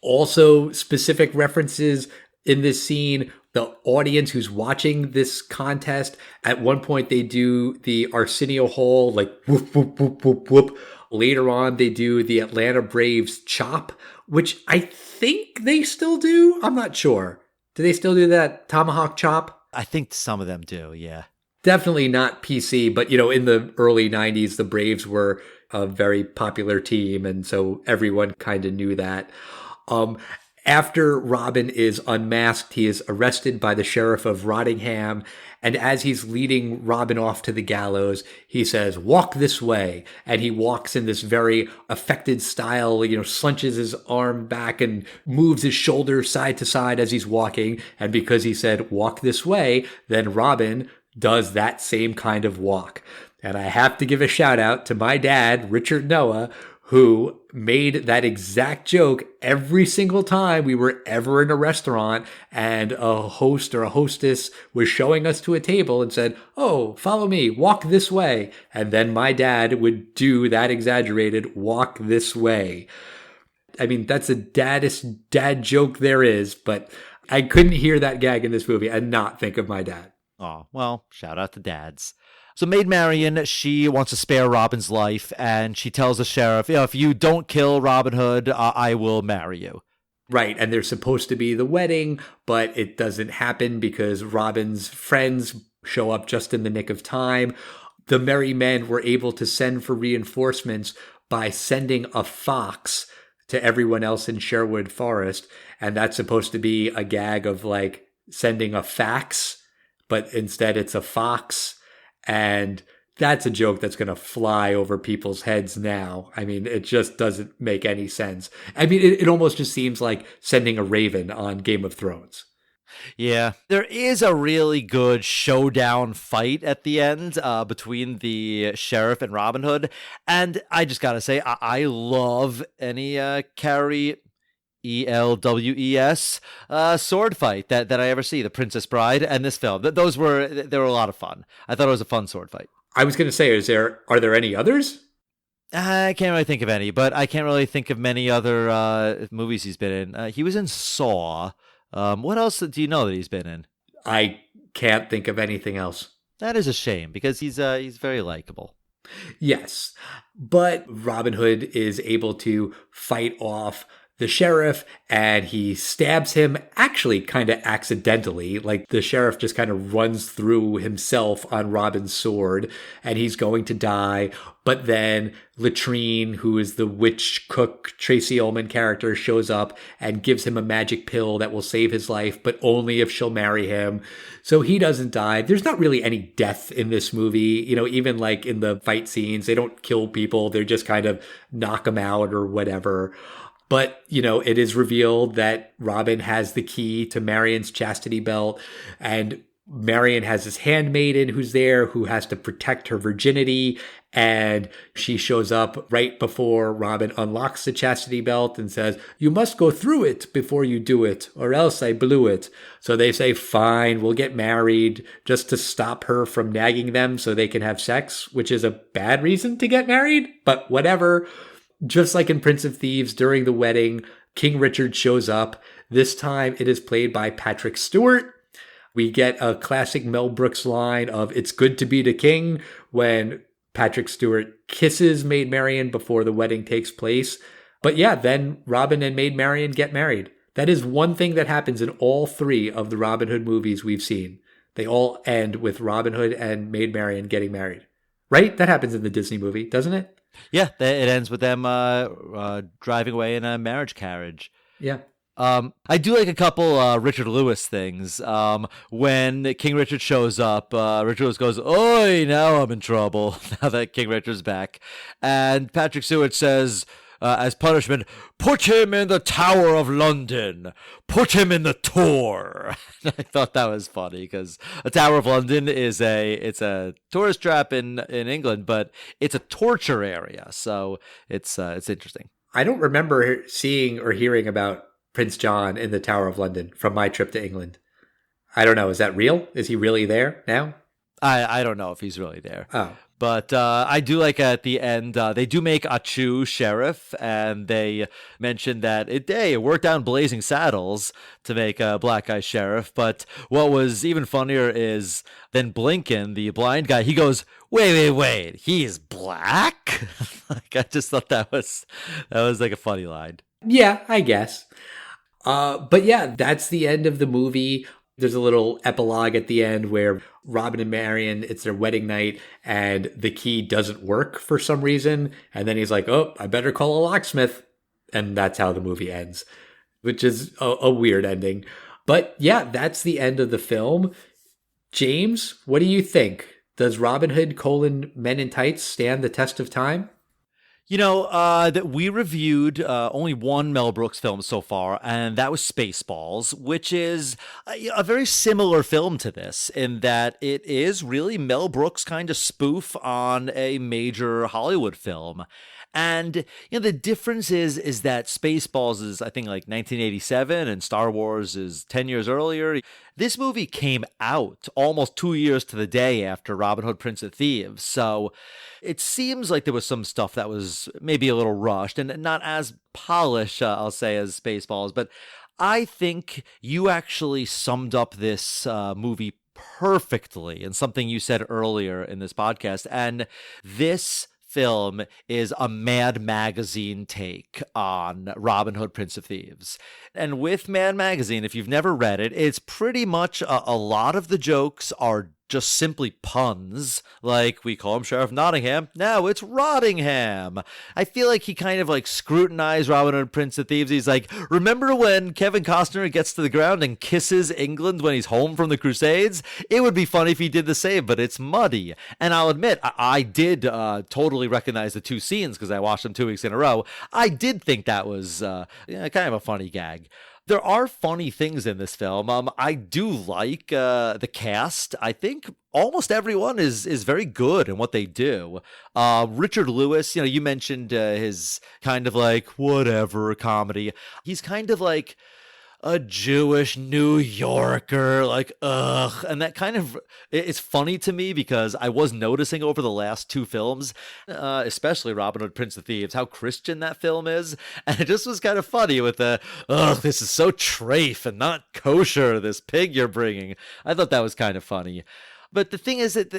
Also, specific references in this scene, the audience who's watching this contest, at one point they do the Arsenio Hall, like whoop, whoop, whoop, whoop, whoop. Later on, they do the Atlanta Braves chop, which I think they still do. I'm not sure. Do they still do that tomahawk chop? I think some of them do, yeah. Definitely not PC, but, in the early 90s, the Braves were a very popular team, and so everyone kind of knew that. After Robin is unmasked, he is arrested by the sheriff of Rottingham. And as he's leading Robin off to the gallows, he says, "Walk this way." And he walks in this very affected style, slunches his arm back and moves his shoulder side to side as he's walking. And because he said, "Walk this way," then Robin does that same kind of walk. And I have to give a shout out to my dad, Richard Noah, who made that exact joke every single time we were ever in a restaurant and a host or a hostess was showing us to a table and said, "Oh, follow me, walk this way." And then my dad would do that exaggerated "walk this way." I mean, that's the daddest dad joke there is, but I couldn't hear that gag in this movie and not think of my dad. Oh, well, shout out to dads. So Maid Marian, she wants to spare Robin's life, and she tells the sheriff, if you don't kill Robin Hood, I will marry you. Right, and there's supposed to be the wedding, but it doesn't happen because Robin's friends show up just in the nick of time. The merry men were able to send for reinforcements by sending a fox to everyone else in Sherwood Forest, and that's supposed to be a gag of like sending a fax, but instead it's a fox. And that's a joke that's going to fly over people's heads now. I mean, it just doesn't make any sense. I mean, it almost just seems like sending a raven on Game of Thrones. Yeah, there is a really good showdown fight at the end between the sheriff and Robin Hood. And I just got to say, I love any Carrie ELWES sword fight that I ever see, The Princess Bride and this film. They were a lot of fun. I thought it was a fun sword fight. I was going to say, are there any others? I can't really think of any, but I can't really think of many other movies he's been in. He was in Saw. What else do you know that he's been in? I can't think of anything else. That is a shame because he's very likable. Yes, but Robin Hood is able to fight off the sheriff, and he stabs him actually kind of accidentally. Like the sheriff just kind of runs through himself on Robin's sword and he's going to die. But then Latrine, who is the witch cook Tracy Ullman character, shows up and gives him a magic pill that will save his life, but only if she'll marry him. So he doesn't die. There's not really any death in this movie. You know, even like in the fight scenes, they don't kill people. They're just kind of knock them out or whatever. But, you know, it is revealed that Robin has the key to Marion's chastity belt, and Marion has this handmaiden who's there who has to protect her virginity. And she shows up right before Robin unlocks the chastity belt and says, "You must go through it before you do it, or else I blew it." So they say, fine, we'll get married, just to stop her from nagging them so they can have sex, which is a bad reason to get married, but whatever. Just like in Prince of Thieves, during the wedding, King Richard shows up. This time it is played by Patrick Stewart. We get a classic Mel Brooks line of "It's good to be the king" when Patrick Stewart kisses Maid Marian before the wedding takes place. But yeah, then Robin and Maid Marian get married. That is one thing that happens in all three of the Robin Hood movies we've seen. They all end with Robin Hood and Maid Marian getting married. Right? That happens in the Disney movie, doesn't it? Yeah, it ends with them driving away in a marriage carriage. Yeah. I do like a couple Richard Lewis things. When King Richard shows up, Richard Lewis goes, "Oi, now I'm in trouble," now that King Richard's back. And Patrick Stewart says, as punishment, "Put him in the Tower of London. Put him in the Tor." I thought that was funny because a Tower of London is a tourist trap in England, but it's a torture area. So it's interesting. I don't remember seeing or hearing about Prince John in the Tower of London from my trip to England. I don't know. Is that real? Is he really there now? I don't know if he's really there. Oh. But I do like at the end, they do make Achu sheriff, and they mention that it worked out in Blazing Saddles to make a black guy sheriff. But what was even funnier is then Blinken, the blind guy, he goes, wait, he's black? Like, I just thought that was like a funny line. Yeah, I guess. But yeah, that's the end of the movie. There's a little epilogue at the end where Robin and Marion, it's their wedding night, and the key doesn't work for some reason. And then he's like, "Oh, I better call a locksmith." And that's how the movie ends, which is a weird ending. But yeah, that's the end of the film. James, what do you think? Does Robin Hood: Men in Tights stand the test of time? You know, that we reviewed only one Mel Brooks film so far, and that was Spaceballs, which is a very similar film to this in that it is really Mel Brooks' kind of spoof on a major Hollywood film. And, you know, the difference is that Spaceballs is, I think, like 1987 and Star Wars is 10 years earlier. This movie came out almost 2 years to the day after Robin Hood, Prince of Thieves. So it seems like there was some stuff that was maybe a little rushed and not as polished, I'll say, as Spaceballs. But I think you actually summed up this movie perfectly in something you said earlier in this podcast. And this film is a Mad Magazine take on Robin Hood, Prince of Thieves. And with Mad Magazine, if you've never read it, it's pretty much a lot of the jokes are just simply puns, like we call him Sheriff Nottingham, now it's Rottingham. I feel like he kind of like scrutinized Robin Hood, Prince of Thieves. He's like, remember when Kevin Costner gets to the ground and kisses England when he's home from the Crusades? It would be funny if he did the same, but it's muddy. And I'll admit, I did totally recognize the two scenes because I watched them 2 weeks in a row. I did think that was kind of a funny gag. There are funny things in this film. I do like the cast. I think almost everyone is very good in what they do. Richard Lewis, you mentioned his kind of like whatever comedy. He's kind of like a Jewish New Yorker, like, ugh. And that kind of, it's funny to me because I was noticing over the last two films, especially Robin Hood, Prince of Thieves, how Christian that film is. And it just was kind of funny with the, ugh, this is so trafe and not kosher, this pig you're bringing. I thought that was kind of funny. But the thing is that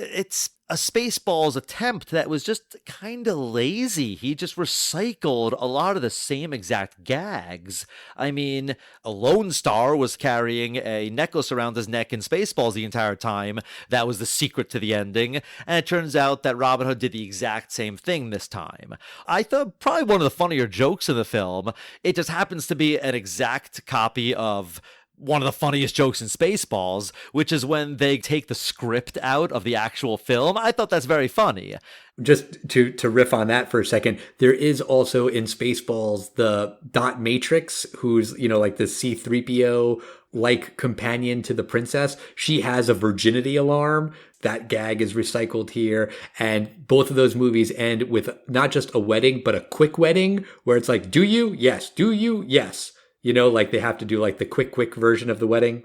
a Spaceballs attempt that was just kind of lazy. He just recycled a lot of the same exact gags. I mean, a Lone Star was carrying a necklace around his neck in Spaceballs the entire time. That was the secret to the ending. And it turns out that Robin Hood did the exact same thing this time. I thought probably one of the funnier jokes in the film, it just happens to be an exact copy of one of the funniest jokes in Spaceballs, which is when they take the script out of the actual film. I thought that's very funny. Just to riff on that for a second, there is also in Spaceballs the dot matrix, who's, like the C-3PO like companion to the princess. She has a virginity alarm. That gag is recycled here. And both of those movies end with not just a wedding, but a quick wedding, where it's like, do you? Yes. Do you? Yes. Like they have to do like the quick version of the wedding.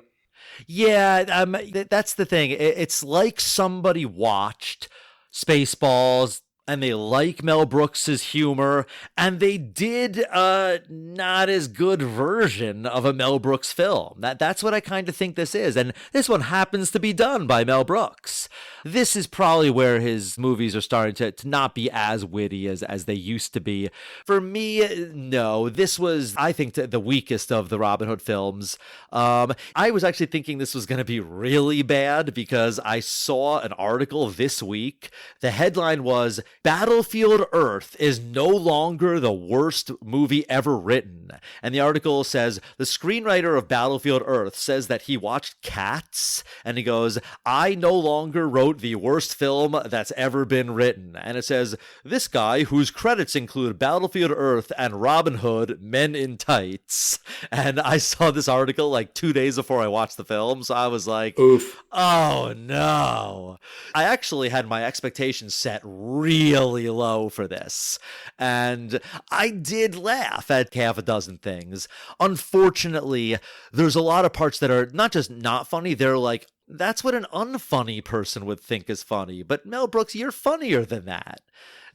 Yeah, that's the thing. It's like somebody watched Spaceballs and they like Mel Brooks's humor, and they did a not as good version of a Mel Brooks film. That's what I kind of think this is, and this one happens to be done by Mel Brooks. This is probably where his movies are starting to not be as witty as they used to be. For me, no, this was, I think, the weakest of the Robin Hood films. I was actually thinking this was going to be really bad because I saw an article this week. The headline was, Battlefield Earth is no longer the worst movie ever written. And the article says, the screenwriter of Battlefield Earth says that he watched Cats, and he goes, I no longer wrote the worst film that's ever been written. And it says, this guy, whose credits include Battlefield Earth and Robin Hood, Men in Tights. And I saw this article like 2 days before I watched the film, so I was like, oof. Oh no. I actually had my expectations set really low for this, and I did laugh at half a dozen things. Unfortunately, there's a lot of parts that are not just not funny, they're like, that's what an unfunny person would think is funny. But Mel Brooks, you're funnier than that.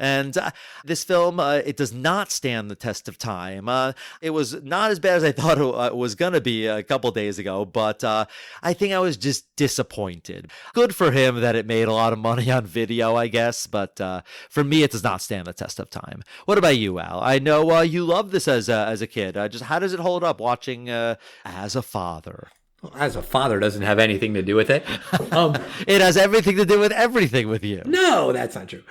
And this film, it does not stand the test of time. It was not as bad as I thought it was going to be a couple days ago, but I think I was just disappointed. Good for him that it made a lot of money on video, I guess, but for me, it does not stand the test of time. What about you, Al? I know you loved this as a kid. Just how does it hold up watching as a father? As a father doesn't have anything to do with it. It has everything to do with everything with you. No, that's not true.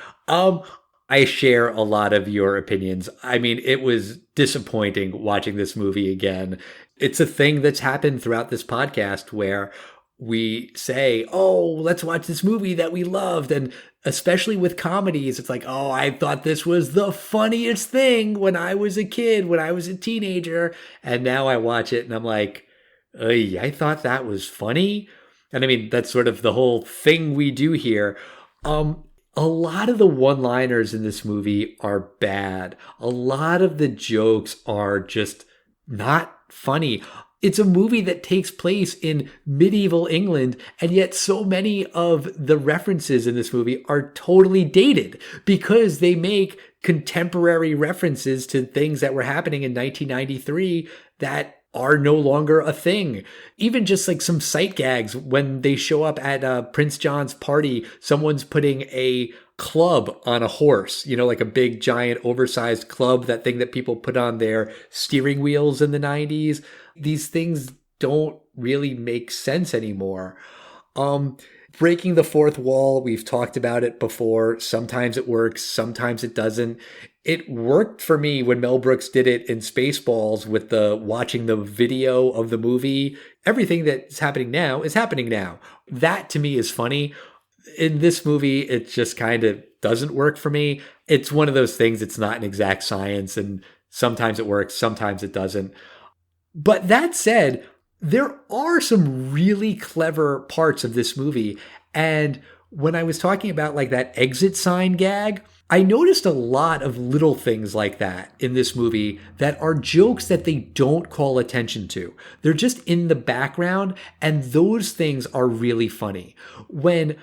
I share a lot of your opinions. I mean, it was disappointing watching this movie again. It's a thing that's happened throughout this podcast where we say, oh, let's watch this movie that we loved. And especially with comedies, it's like, oh, I thought this was the funniest thing when I was a kid, when I was a teenager. And now I watch it and I'm like, I thought that was funny. And I mean, that's sort of the whole thing we do here. A lot of the one-liners in this movie are bad. A lot of the jokes are just not funny. It's a movie that takes place in medieval England, and yet so many of the references in this movie are totally dated because they make contemporary references to things that were happening in 1993 that are no longer a thing. Even just like some sight gags when they show up at Prince John's party, someone's putting a club on a horse, like a big giant oversized club, that thing that people put on their steering wheels in the 90s. These things don't really make sense anymore. Breaking the fourth wall, we've talked about it before. Sometimes it works, sometimes it doesn't. It worked for me when Mel Brooks did it in Spaceballs with the watching the video of the movie. Everything that's happening now is happening now. That to me is funny. In this movie, it just kind of doesn't work for me. It's one of those things, it's not an exact science, and sometimes it works, sometimes it doesn't. But that said, there are some really clever parts of this movie. And when I was talking about like that exit sign gag, I noticed a lot of little things like that in this movie that are jokes that they don't call attention to. They're just in the background, and those things are really funny. When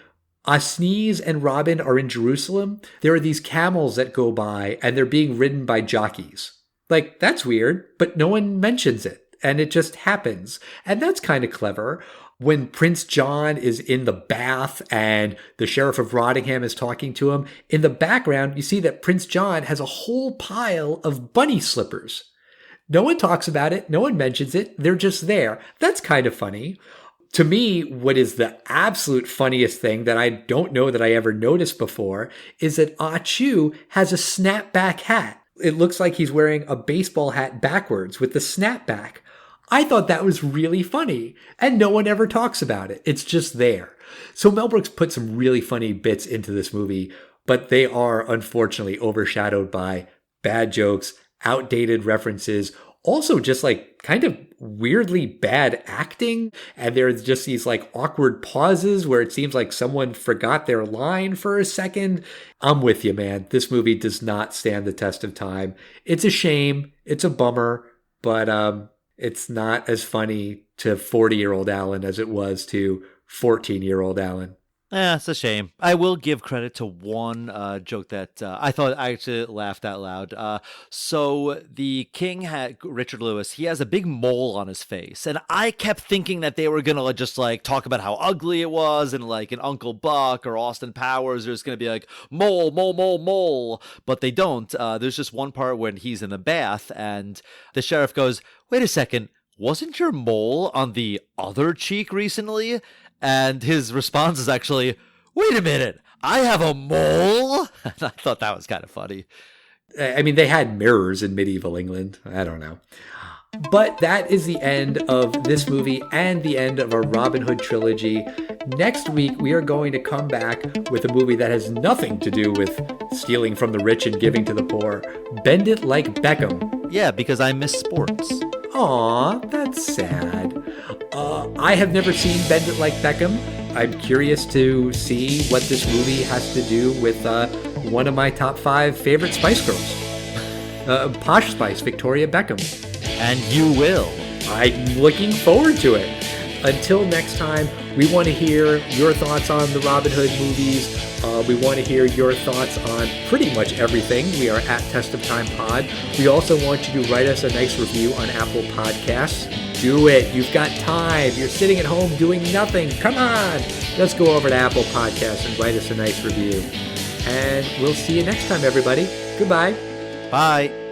Asniz and Robin are in Jerusalem, there are these camels that go by and they're being ridden by jockeys. Like, that's weird, but no one mentions it. And it just happens. And that's kind of clever. When Prince John is in the bath and the Sheriff of Rottingham is talking to him, in the background, you see that Prince John has a whole pile of bunny slippers. No one talks about it. No one mentions it. They're just there. That's kind of funny. To me, what is the absolute funniest thing that I don't know that I ever noticed before is that Ah Chew has a snapback hat. It looks like he's wearing a baseball hat backwards with the snapback. I thought that was really funny, and no one ever talks about it. It's just there. So Mel Brooks put some really funny bits into this movie, but they are unfortunately overshadowed by bad jokes, outdated references, also just like kind of weirdly bad acting. And there's just these like awkward pauses where it seems like someone forgot their line for a second. I'm with you, man. This movie does not stand the test of time. It's a shame. It's a bummer, but it's not as funny to 40-year-old Alan as it was to 14-year-old Alan. Yeah, it's a shame. I will give credit to one joke that I thought I actually laughed out loud. So the king had Richard Lewis. He has a big mole on his face, and I kept thinking that they were gonna just like talk about how ugly it was, and like in Uncle Buck or Austin Powers, there's gonna be like mole, mole, mole, mole, but they don't. There's just one part when he's in the bath, and the sheriff goes, "Wait a second, wasn't your mole on the other cheek recently?" And his response is actually, "Wait a minute, I have a mole?" And I thought that was kind of funny. I mean, they had mirrors in medieval England. I don't know. But that is the end of this movie and the end of our Robin Hood trilogy. Next week, we are going to come back with a movie that has nothing to do with stealing from the rich and giving to the poor. Bend It Like Beckham. Yeah, because I miss sports. Aw, that's sad. I have never seen Bend It Like Beckham. I'm curious to see what this movie has to do with one of my top 5 favorite Spice Girls. Posh Spice, Victoria Beckham. And you will. I'm looking forward to it. Until next time, we want to hear your thoughts on the Robin Hood movies. We want to hear your thoughts on pretty much everything. We are at Test of Time Pod. We also want you to write us a nice review on Apple Podcasts. Do it. You've got time. You're sitting at home doing nothing. Come on. Let's go over to Apple Podcasts and write us a nice review. And we'll see you next time, everybody. Goodbye. Bye.